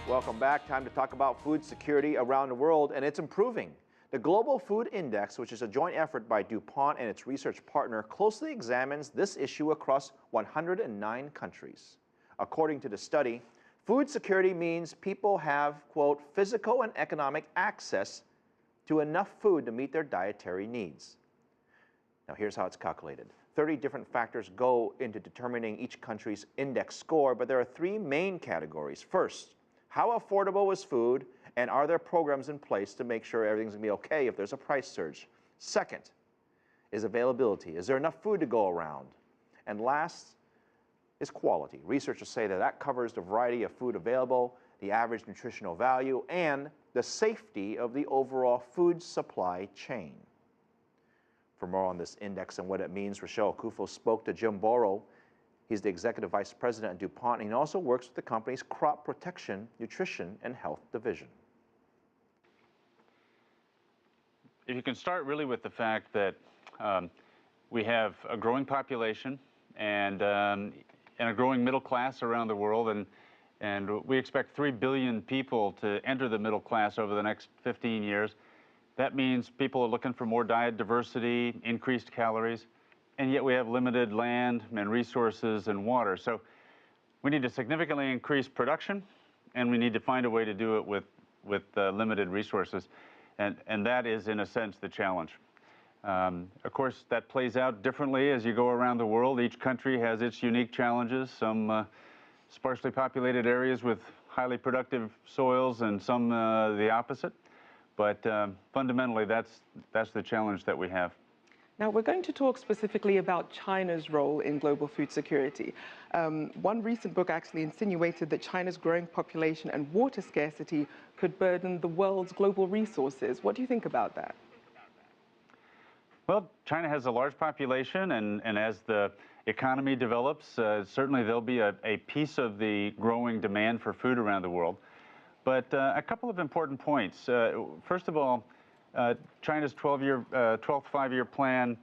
Welcome back. Time to talk about food security around the world, and it's improving. The Global Food Index, which is a joint effort by DuPont and its research partner, closely examines this issue across 109 countries. According to the study, food security means people have, quote, physical and economic access to enough food to meet their dietary needs. Now here's how it's calculated. 30 different factors go into determining each country's index score, but there are three main categories. First, how affordable is food, and are there programs in place to make sure everything's going to be okay if there's a price surge? Second is availability. Is there enough food to go around? And last is quality. Researchers say that covers the variety of food available, the average nutritional value, and the safety of the overall food supply chain. For more on this index and what it means, Rachelle Akuffo spoke to Jim Borel. He's the Executive Vice President at DuPont, and he also works with the company's Crop Protection, Nutrition, and Health Division. If you can start really with the fact that we have a growing population and a growing middle class around the world, and we expect 3 billion people to enter the middle class over the next 15 years. That means people are looking for more diet diversity, increased calories, and yet we have limited land and resources and water. So we need to significantly increase production, and we need to find a way to do it with limited resources. And that is, in a sense, the challenge. Of course, that plays out differently as you go around the world. Each country has its unique challenges, some sparsely populated areas with highly productive soils and some the opposite. But fundamentally, that's the challenge that we have. Now, we're going to talk specifically about China's role in global food security. One recent book actually insinuated that China's growing population and water scarcity could burden the world's global resources. What do you think about that? Well, China has a large population, and as the economy develops, certainly there'll be a piece of the growing demand for food around the world. But a couple of important points. First of all, China's 12th five-year plan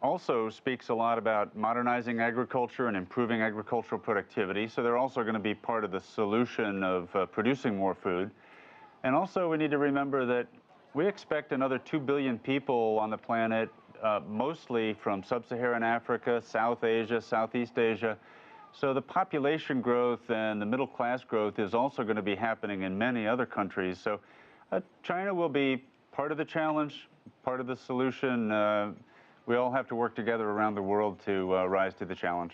also speaks a lot about modernizing agriculture and improving agricultural productivity. So they're also going to be part of the solution of producing more food. And also we need to remember that we expect another 2 billion people on the planet, mostly from sub-Saharan Africa, South Asia, Southeast Asia. So the population growth and the middle class growth is also going to be happening in many other countries. So China will be part of the challenge, part of the solution. We all have to work together around the world to rise to the challenge.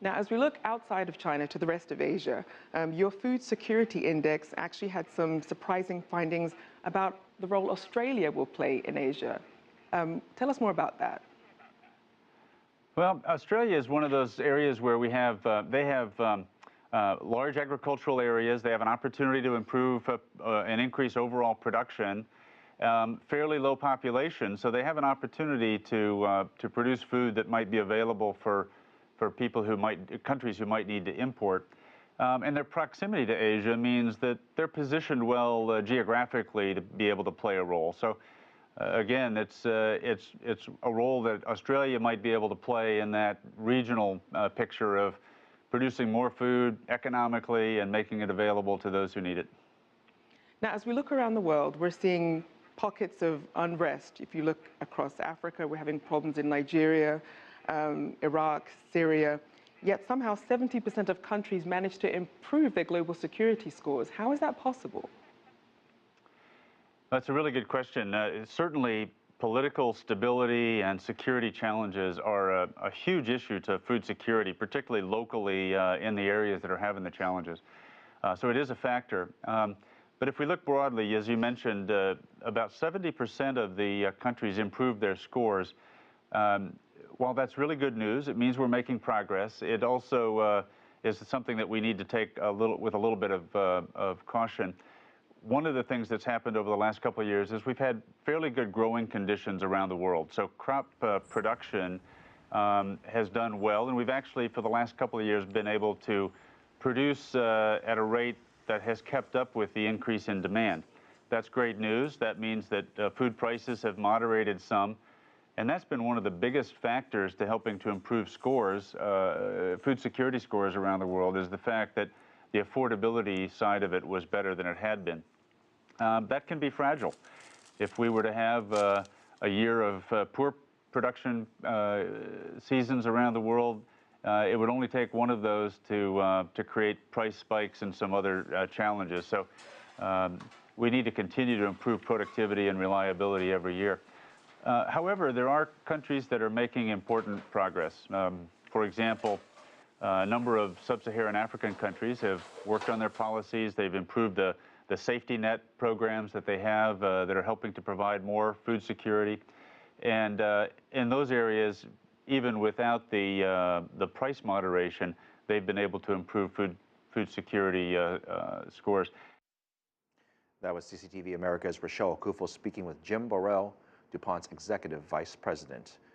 Now, as we look outside of China to the rest of Asia, your food security index actually had some surprising findings about the role Australia will play in Asia. Tell us more about that. Well, Australia is one of those areas where we have, they have large agricultural areas. They have an opportunity to improve and increase overall production. Fairly low population, so they have an opportunity to produce food that might be available for people countries who might need to import. And their proximity to Asia means that they're positioned well geographically to be able to play a role. So again, it's a role that Australia might be able to play in that regional picture of producing more food economically and making it available to those who need it. Now, as we look around the world, we're seeing pockets of unrest. If you look across Africa, we're having problems in Nigeria, Iraq, Syria, yet somehow 70% of countries manage to improve their global security scores. How is that possible? That's a really good question. Certainly, political stability and security challenges are a huge issue to food security, particularly locally in the areas that are having the challenges. So it is a factor. But if we look broadly, as you mentioned, about 70% of the countries improved their scores. While that's really good news, it means we're making progress. It also is something that we need to take with a little bit of caution. One of the things that's happened over the last couple of years is we've had fairly good growing conditions around the world. So crop production has done well, and we've actually, for the last couple of years, been able to produce at a rate that has kept up with the increase in demand. That's great news. That means that food prices have moderated some, and that's been one of the biggest factors to helping to improve scores, food security scores around the world, is the fact that the affordability side of it was better than it had been. That can be fragile. If we were to have a year of poor production seasons around the world, it would only take one of those to create price spikes and some other challenges. So we need to continue to improve productivity and reliability every year. However, there are countries that are making important progress. For example, a number of sub-Saharan African countries have worked on their policies. They've improved the safety net programs that they have that are helping to provide more food security. And in those areas, even without the price moderation, they've been able to improve food security scores. That was CCTV America's Rachelle Akuffo speaking with Jim Borel, DuPont's Executive Vice President.